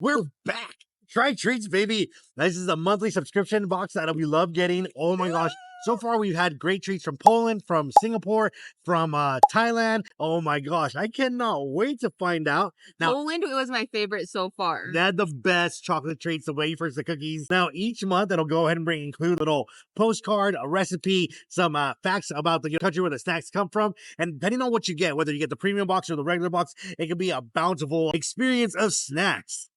We're back. Try treats, baby. This is a monthly subscription box that we love getting. Oh my gosh. So far, we've had great treats from Poland, from Singapore, from Thailand. Oh my gosh. I cannot wait to find out. Now, Poland was my favorite so far. They had the best chocolate treats, the wafers, the cookies. Now, each month, it'll go ahead and include a little postcard, a recipe, some facts about the country where the snacks come from. And depending on what you get, whether you get the premium box or the regular box, it can be a bountiful experience of snacks.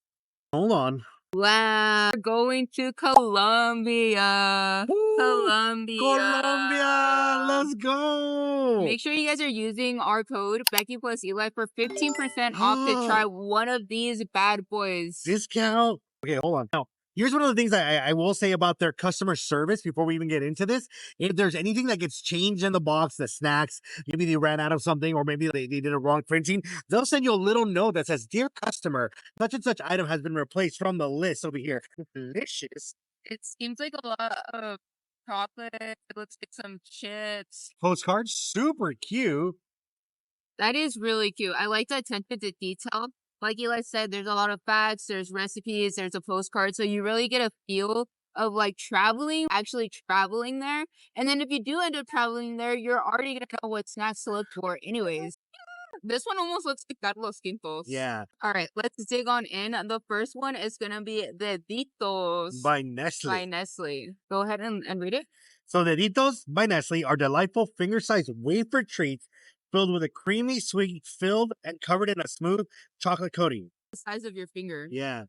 Hold on. Wow, we're going to Colombia. Woo! Colombia. Let's go. Make sure you guys are using our code Becky plus Eli for 15% off to try one of these bad boys. Discount. Okay, hold on. Now, here's one of the things I will say about their customer service before we even get into this. If there's anything that gets changed in the box, the snacks, maybe they ran out of something or maybe they did a wrong printing, they'll send you a little note that says, "Dear customer, such and such item has been replaced from the list over here." Delicious. It seems like a lot of chocolate. It looks like some chips. Postcard, super cute. That is really cute. I like the attention to detail. Like Eli said, there's a lot of facts, there's recipes, there's a postcard. So you really get a feel of like actually traveling there. And then if you do end up traveling there, you're already going to know what snacks to look for anyways. This one almost looks like Carlos Quintos. Yeah. All right, let's dig on in. The first one is going to be Deditos By Nestle. by Nestle. Go ahead and read it. So Deditos by Nestle are delightful finger-sized wafer treats filled with a creamy sweet, filled and covered in a smooth chocolate coating. The size of your finger. Yeah.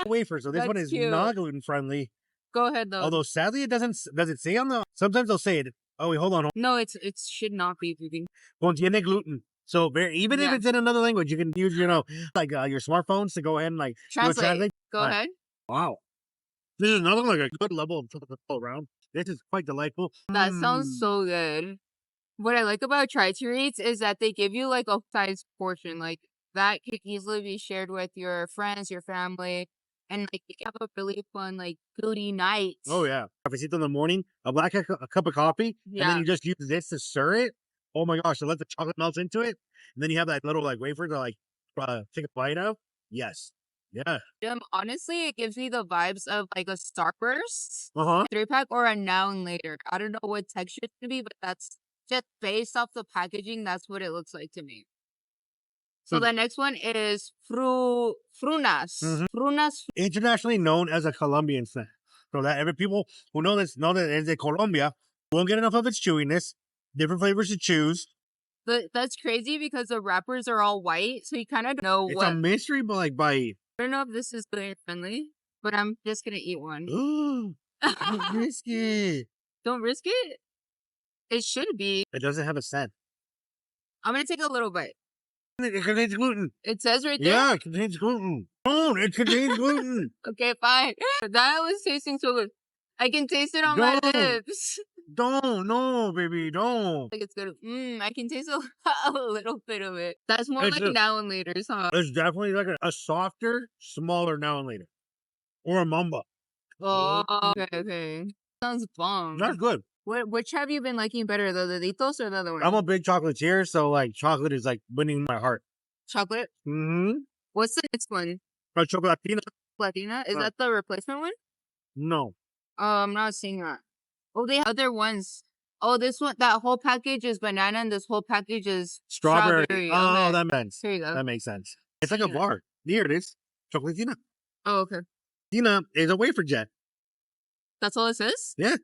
Wafer. So this one is not gluten friendly. Go ahead though. Although sadly it doesn't. Does it say on the? Sometimes they'll say it. Oh wait, hold on. No, it should not be vegan. Contiene gluten. So even if it's in another language, you can use like your smartphones to go ahead and like translate. Go ahead. Wow. This is another like a good level of chocolate all around. This is quite delightful. That sounds so good. What I like about Try Treats is that they give you like a size portion. Like that could easily be shared with your friends, your family, and like you can have a really fun like goody night. Oh yeah, cafecito in the morning, a cup of coffee, and then you just use this to stir it. Oh my gosh, to let the chocolate melt into it, and then you have that little like wafer to like take a bite of. Yes. Yeah. Honestly, it gives me the vibes of like a Starburst 3-pack or a Now and Later. I don't know what texture it's gonna be, but that's just based off the packaging. That's what it looks like to me. So the next one is Frunas. Frunas, internationally known as a Colombian snack. So that every people who know that it's in Colombia won't get enough of its chewiness. Different flavors to choose. But that's crazy because the wrappers are all white, so you kind of know it's a mystery, but like by. I don't know if this is gluten friendly, but I'm just gonna eat one. Ooh, don't risk it. Don't risk it. It should be. It doesn't have a scent. I'm gonna take a little bite. It contains gluten. It says right there. Yeah, it contains gluten. Oh, it contains gluten. Okay, fine. That was tasting so good. I can taste it on my lips. No, baby, don't. Like it's good. I can taste a little bit of it. That's more like Now and Later's, huh? It's definitely like a softer, smaller Now and Later. Or a Mamba. Oh, okay. Sounds bomb. That's good. Which have you been liking better, the Deditos or the other one? I'm a big chocolatier, so like chocolate is like winning my heart. Chocolate? Mm-hmm. What's the next one? Chocolatina. Platina? Is that the replacement one? No. I'm not seeing that. Oh, they have other ones. Oh, this one, that whole package is banana and this whole package is strawberry. Oh, okay. that makes sense. Here you go. That makes sense. It's like a bar. Here it is. Chocolatina. Oh, okay. Tina is a wafer jet. That's all it says? Yeah.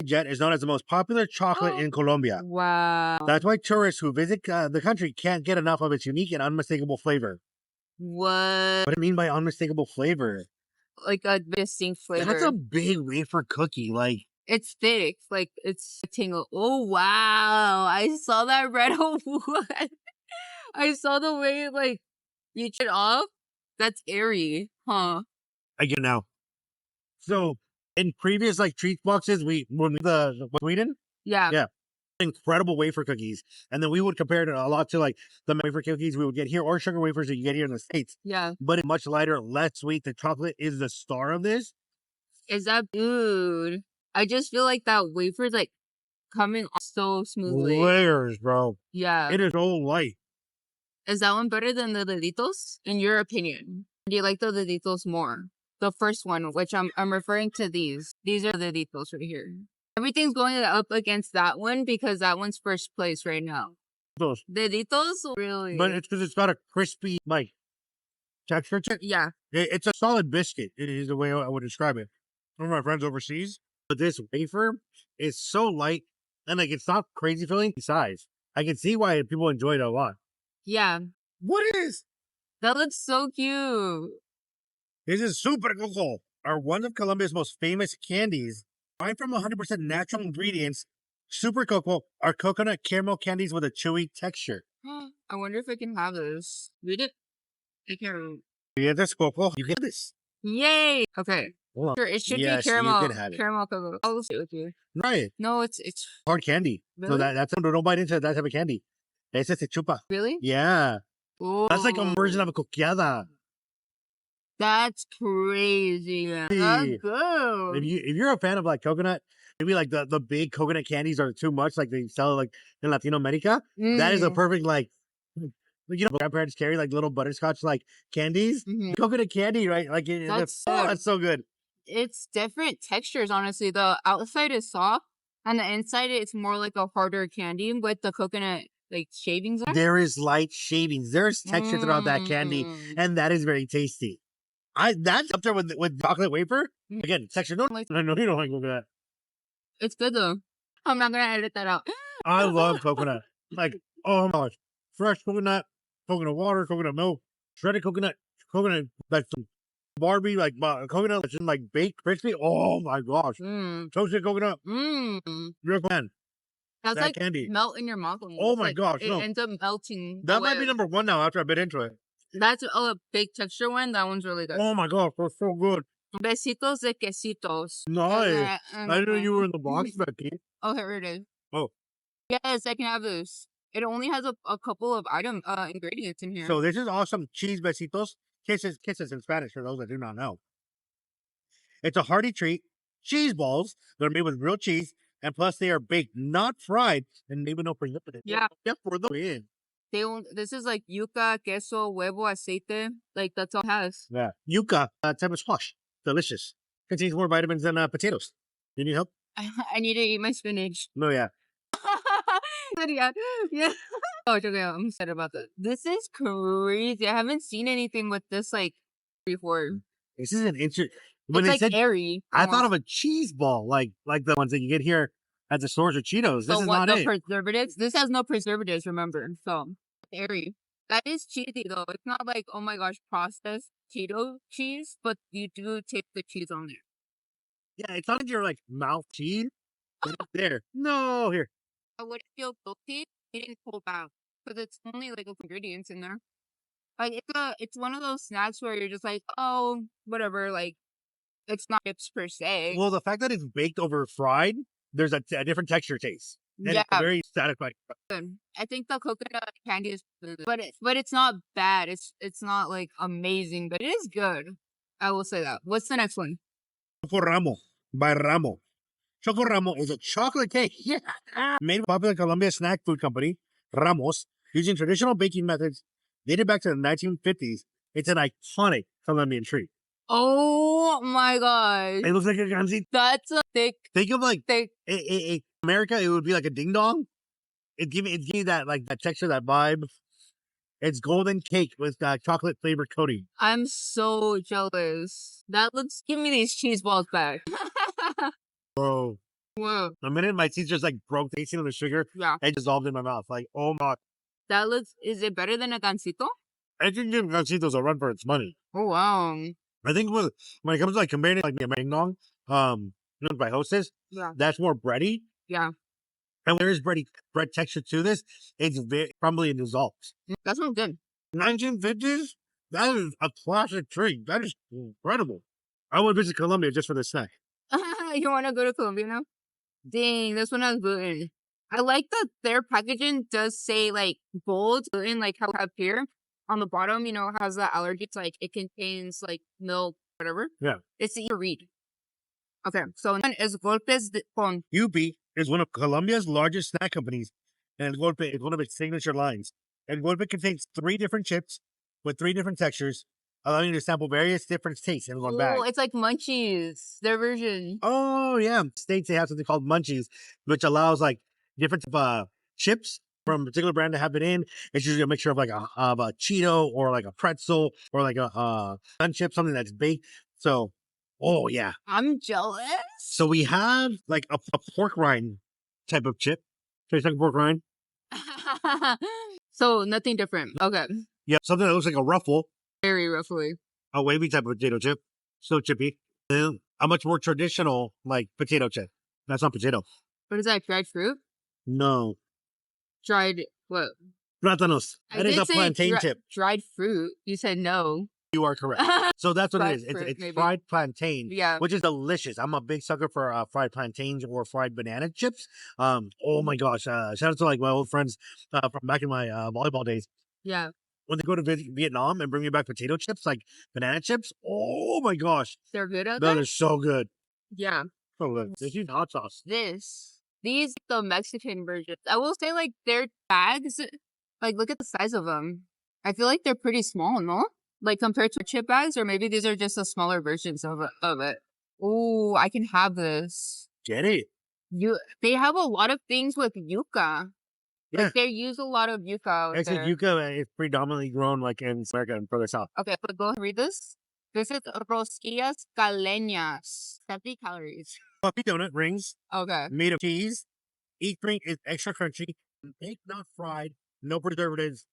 Jet is known as the most popular chocolate in Colombia. Wow. That's why tourists who visit the country can't get enough of its unique and unmistakable flavor. What? What do you mean by unmistakable flavor? Like a distinct flavor. That's a big wafer cookie. Like it's thick. Like it's tingle. Oh wow! I saw that red. I saw the way like you chew it off. That's airy, huh? I get it now. So in previous like treat boxes, when the Sweden, yeah, incredible wafer cookies, and then we would compare it a lot to like the wafer cookies we would get here or sugar wafers that you get here in the States. Yeah, but it's much lighter, less sweet. The chocolate is the star of this. Is that dude? I just feel like that wafer is like coming off so smoothly. Layers, bro. Yeah, it is so light. Is that one better than the Deditos, in your opinion? Do you like the deditos more? The first one, which I'm referring to these. These are the deditos right here. Everything's going up against that one because that one's first place right now. Those. Deditos, really? But it's because it's got a crispy, like, texture to it. Yeah. It's a solid biscuit, is the way I would describe it. One of my friends overseas, but this wafer is so light and, like, it's not crazy filling size. I can see why people enjoy it a lot. Yeah. What is? That looks so cute. This is Super Coco, are one of Colombia's most famous candies. Made from 100% natural ingredients, Super Coco are coconut caramel candies with a chewy texture. I wonder if I can have this. Read it. I can't. Yeah, this Coco, you get this. Yay! Okay. Hold on. Sure, it should Yes, be you caramel. can have it. Caramel cocoa. I'll sit with you. Right. No, it's Hard candy. So really? that's don't bite into that type of candy. Ese se chupa. Really? Yeah. Ooh. That's like a version of a coqueada. That's crazy. Man. That's good. If you're a fan of like coconut, maybe like the big coconut candies are too much, like they sell like in Latino America. That is a perfect like grandparents carry like little butterscotch like candies. Coconut candy, right? Like that's so good. It's different textures, honestly. The outside is soft, and the inside it's more like a harder candy with the coconut like shavings on it. There is light shavings. There's texture throughout that candy, and that is very tasty. That's up there with chocolate wafer. Again, texture. No, I know you don't like coconut. It's good though. I'm not gonna edit that out. I love coconut. Like, oh my gosh. Fresh coconut, coconut water, coconut milk, shredded coconut, like some Barbie, like coconut that's in like baked crispy. Oh my gosh. Toasted coconut. Real fan. That's that like candy. Melt in your mouth. Oh my like, gosh. It No. ends up melting. That might be number one now after I bit into it. That's a big texture one. That one's really good. Oh my gosh, that's so good. Besitos de quesitos. Nice. I knew you were in the box, Becky. Oh, here it is. Oh. Yes, I can have this. It only has a couple of ingredients in here. So this is awesome cheese besitos. Kisses in Spanish for those that do not know. It's a hearty treat. Cheese balls. They're made with real cheese. And plus they are baked, not fried, and maybe no preservative. Yeah. For the win. This is like yuca, queso, huevo, aceite. Like that's all it has. Yeah. Yuca, type of squash. Delicious. Contains more vitamins than potatoes. You need help? I need to eat my spinach. No, yeah. Yeah. Oh, okay. I'm excited about that. This is crazy. I haven't seen anything with this like before. This is an interesting. When it's like airy. I thought of a cheese ball, like the ones that you get here at the stores or Cheetos. This is not it. Preservatives. This has no preservatives. Remember, so airy. That is cheesy though. It's not like, oh my gosh, processed Cheeto cheese, but you do taste the cheese on there. Yeah, it's not in your like mouth cheese. But it's there. No, here. I would feel guilty eating cold bath because it's only like ingredients in there. Like it's one of those snacks where you're just like, oh, whatever. Like it's not chips per se. Well, the fact that it's baked over fried, there's a different texture taste. And yeah, it's very satisfying. I think the coconut candy is good, but it's not bad. It's not like amazing, but it is good. I will say that. What's the next one? Choco Ramo by Ramo. Choco Ramo is a chocolate cake. Yeah. Made by popular Colombia snack food company, Ramos, using traditional baking methods dated back to the 1950s. It's an iconic Colombian treat. Oh my gosh. It looks like a gansito. That's a thick. Think of like thick. America, it would be like a ding dong. It give me that like that texture, that vibe. It's golden cake with chocolate flavored coating. I'm so jealous. Give me these cheese balls back. Bro. Whoa. The minute my teeth just like broke tasting of the sugar, it dissolved in my mouth. Like, oh my. Is it better than a gansito? I think give gansito's a run for its money. Oh wow. I think when it comes to like comparing it like the ding dong, by Hostess, that's more bready. Yeah. And there is bread texture to this. It's very crumbly and dissolves. That sounds good. 1950s? That is a classic treat. That is incredible. I want to visit Colombia just for this snack. You want to go to Colombia now? Dang, this one has gluten. I like that their packaging does say like bold gluten, like how we have here. On the bottom, has that allergy. It's like it contains like milk, whatever. Yeah. It's easy to read. Okay, so one is Golpes con. UP is one of Colombia's largest snack companies, and Golpe is one of its signature lines. And Golpe contains 3 different chips with 3 different textures allowing you to sample various different tastes in one bag. Oh, it's like munchies, their version. Oh yeah, states they have something called munchies, which allows like different chips from a particular brand to have it in. It's usually a mixture of like a Cheeto or like a pretzel or like a sun chip, something that's baked. So, oh yeah. I'm jealous. So we have like a pork rind type of chip. Tastes like pork rind. So nothing different. Okay. Yeah, something that looks like a ruffle, Very roughly. a wavy type of potato chip, still chippy. Then a much more traditional like potato chip. That's not potato. What is that? Dried fruit? No, Dried what? plátanos. I That is did a say plantain chip. dried fruit. You said no. You are correct. So that's what Fried it is. fruit, It's maybe. fried plantain, Yeah. which is delicious. I'm a big sucker for fried plantains or fried banana chips. Oh my gosh! Shout out to like my old friends from back in my volleyball days. Yeah. When they go to Vietnam and bring me back potato chips, like banana chips. Oh my gosh, They're good out that there? is so good. Yeah. So good. They use hot sauce. These the Mexican versions. I will say like their bags, like look at the size of them. I feel like they're pretty small, no? Like compared to chip bags, or maybe these are just the smaller versions of it. Ooh, I can have this. Get it? They have a lot of things with yuca. Yeah. Like they use a lot of yuca out Actually, there. yuca is predominantly grown like in America and further south. Okay, but go ahead and read this. This is rosquillas caleñas. 70 calories. Puffy donut rings Okay. made of cheese. Each ring is extra crunchy, baked not fried, no preservatives,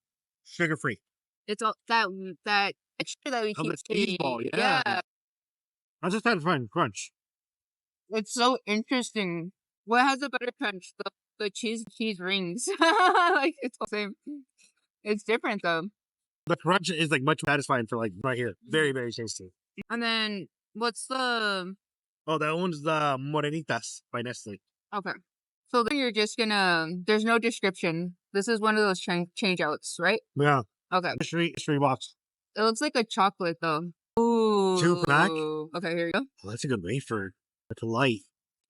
sugar free. It's all that texture that we Of keep the cheese saying. ball, yeah. I just had fun crunch. It's so interesting. What has a better crunch? The cheese rings. Like it's the same. It's different though. The crunch is like much satisfying for like right here. Very, very tasty. And then what's the Oh, that one's the Morenitas by Nestle. okay? So then you're just gonna. There's no description. This is one of those change outs, right? Yeah. Okay. Mystery box. It looks like a chocolate though. Ooh. 2-pack? Okay, here you go. Oh, that's a good wafer. That's light.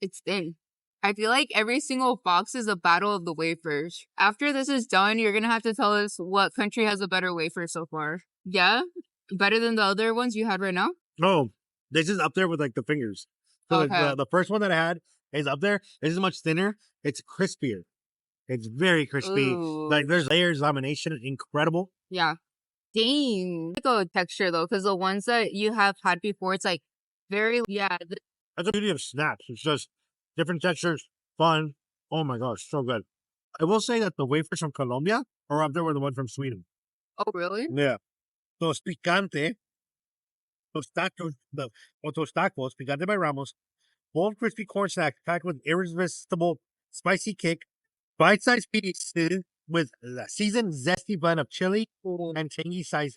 It's thin. I feel like every single box is a battle of the wafers. After this is done, you're gonna have to tell us what country has a better wafer so far. Yeah? Better than the other ones you had right now? Oh, this is up there with like the fingers. So like, Okay. the first one that I had is up there. This is much thinner. It's crispier. It's very crispy. Ooh. Like there's layers, lamination, incredible. Yeah. Dang. Like a texture though, because the ones that you have had before, it's like very, yeah. That's the beauty of snaps. It's just different textures, fun. Oh my gosh, so good. I will say that the wafers from Colombia are up there with the one from Sweden. Oh, really? Yeah. Los picante, los tacos, los tacos, picante by Ramos, bold crispy corn snacks packed with irresistible spicy kick, bite-sized pieces with a seasoned zesty blend of chili and tangy size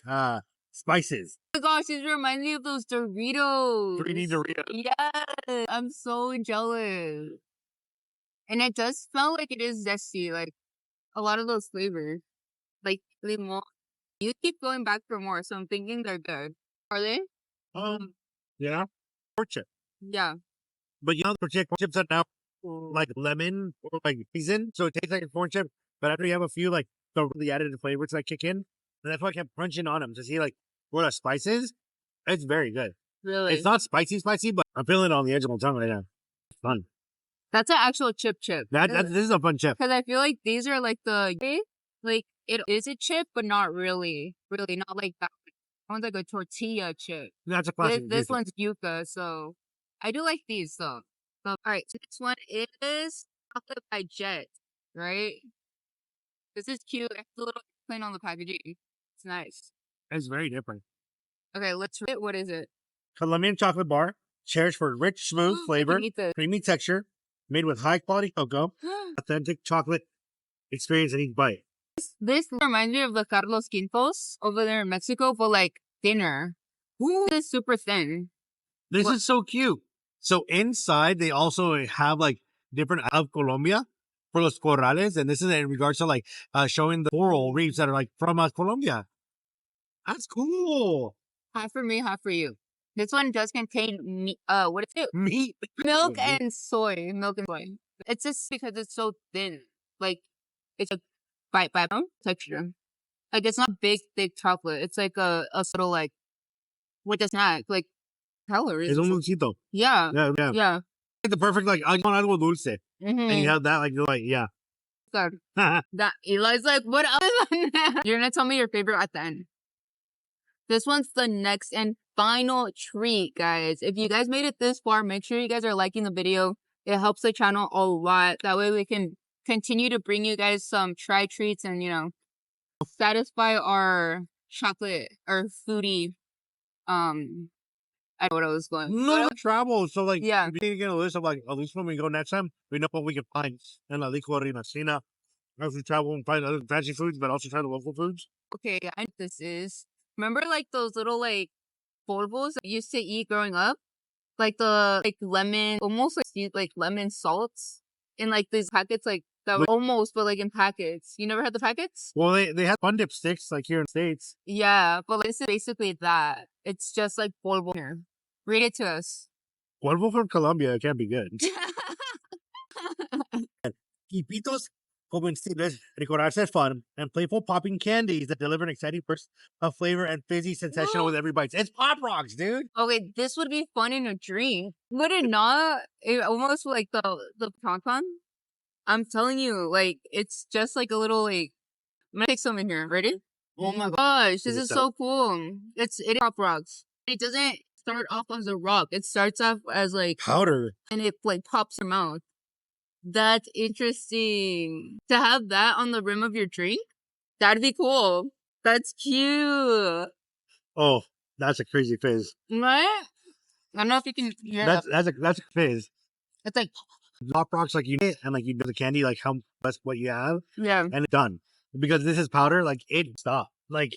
spices. Oh my gosh, this reminds me of those Doritos. 3D Doritos. Yes. I'm so jealous. And it does smell like it is zesty, like a lot of those flavors. Like limon. You keep going back for more, so I'm thinking they're good. Are they? Yeah. Pork chip. Yeah. But you know, the corn chips are now like lemon or like seasoned, so it tastes like a corn chip. But after you have a few, like the added flavors that kick in, and that's why I kept crunching on them to see like what the spice is. It's very good. Really? It's not spicy, but I'm feeling it on the edge of my tongue right now. It's fun. That's an actual chip. This is a fun chip. Because I feel like these are like like it is a chip, but not really. Really, not like that. That one's like a tortilla chip. That's a classic. This one's yuca, so I do like these though. So, all right, so this one is chocolate by Jet, right? This is cute. It's a little plain on the packaging. It's nice. It's very different. Okay, let's read it. What is it? Colombian chocolate bar, cherished for rich, smooth I flavor, can eat this. creamy texture, made with high quality cocoa, authentic chocolate experience in each bite. This reminds me of the Carlos Quintos over there in Mexico, but like thinner. Ooh, this is super thin. This is so cute. So inside, they also have like different out of Colombia for los corrales. And this is in regards to like showing the coral reefs that are like from Colombia. That's cool. Half for me, half for you. This one does contain meat. What is it? Meat. Milk and soy. Milk and soy. It's just because it's so thin. Like, it's a bite texture. Like, it's not big, thick chocolate. It's like a subtle, like, with the snack. Like, calories. Es un dulcito. Yeah. Yeah, yeah. Yeah. Like the perfect, like, I want algo dulce. And you Mm-hmm. have that, like, you're like, yeah. God. That Eli's like, what else? You're gonna tell me your favorite at the end. This one's the next and final treat, guys. If you guys made it this far, make sure you guys are liking the video. It helps the channel a lot. That way we can continue to bring you guys some try treats and, you know, satisfy our chocolate or foodie, I don't know what I was going. No travel. So, like, Yeah. we need to get a list of, like, at least when we go next time, we know what we can find in La Licorina Cena. As we travel and find other fancy foods, but also try the local foods. Okay, I know what this is. Remember, like, those little, like, polvos that I used to eat growing up? Like the, like, lemon, almost like lemon salts in, like, these packets, like, that were almost, but, like, in packets. You never had the packets? Well, they have fun dip sticks, like, here in the States. Yeah, but, like, this is basically that. It's just, like, polvo here. Read it to us. Polvo from Colombia, it can't be good. Quipitos comestibles, recordarse es fun, and playful popping candies that deliver an exciting burst of flavor and fizzy sensation with every bite. It's Pop Rocks, dude. Okay, this would be fun in a drink. Would it not? It almost like the tauntaun. I'm telling you, like, it's just like a little, like, I'm gonna take some in here. Ready? Oh my gosh, this is so cool. It is Pop Rocks. It doesn't start off as a rock. It starts off as, like, powder. And it, like, pops your mouth. That's interesting. To have that on the rim of your drink? That'd be cool. That's cute. Oh, that's a crazy fizz. Right? I don't know if you can hear that. That's a fizz. It's like Pop Rocks, like, you eat it, and, like, you do the candy, like, how that's what you have. Yeah. And it's done. Because this is powder, like, it stops. Like,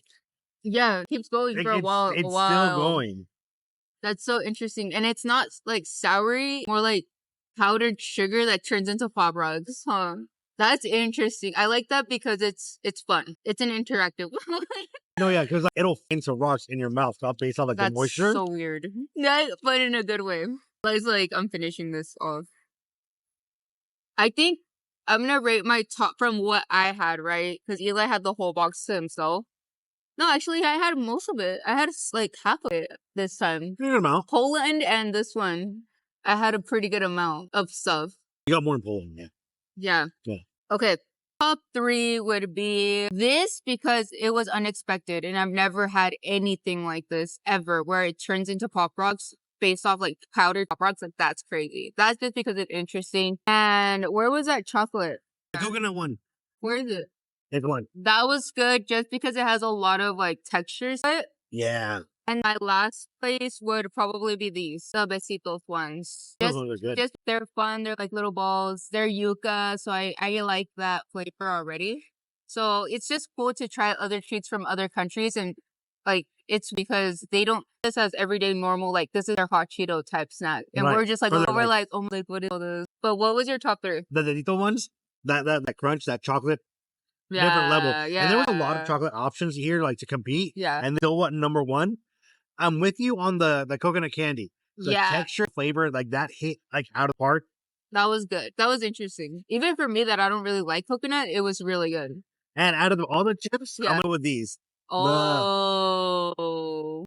yeah, it keeps going for a while. It's still going. That's so interesting. And it's not, like, soury, more like powdered sugar that turns into Pop Rocks. Huh. That's interesting. I like that because it's fun. It's an interactive one. No, yeah, because, like, it'll into rocks in your mouth, not based on, like, the moisture. That's so weird. Yeah, but in a good way. It's like, I'm finishing this off. I think I'm gonna rate my top from what I had, right? Because Eli had the whole box to himself. No, actually, I had most of it. I had, like, half of it this time. Good amount. Poland and this one, I had a pretty good amount of stuff. You got more in Poland, yeah. Yeah. Yeah. Okay. Top 3 would be this because it was unexpected and I've never had anything like this ever where it turns into Pop Rocks based off, like, powdered Pop Rocks. Like, that's crazy. That's just because it's interesting. And where was that chocolate? The coconut one. Where is it? It's one. That was good just because it has a lot of, like, textures to it. Yeah. And my last place would probably be these, the besitos ones. Those ones are good. Just they're fun. They're like little balls. They're yuca, so I like that flavor already. So it's just cool to try other treats from other countries, and, like, it's because they don't this as everyday normal. Like, this is their hot Cheeto type snack, and Right. we're just like, Or we're like, oh my, what is all this? But what was your top 3? The dedito ones, that crunch, that chocolate, Yeah, different level. yeah. And there was a lot of chocolate options here, like, to compete. Yeah. And still, what, number 1? I'm with you on the coconut candy. The texture, flavor, like, that hit, like, out of the park. That was good. That was interesting. Even for me that I don't really like coconut, it was really good. And out of all the chips, I'm going with these. Oh,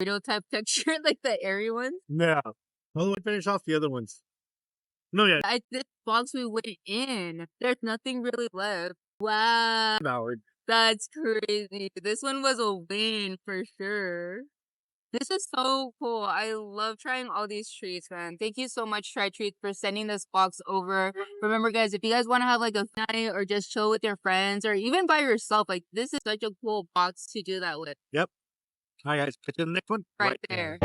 Cheeto type texture, like the airy ones. Yeah. Well, we finish off the other ones. No, yeah. This box we went in, there's nothing really left. Wow. Howard. That's crazy. This one was a win for sure. This is so cool. I love trying all these treats, man. Thank you so much, Try Treats, for sending this box over. Remember, guys, if you guys want to have, like, a night or just chill with your friends or even by yourself, like, this is such a cool box to do that with. Yep. All right, guys. Catch you in the next one. Right there.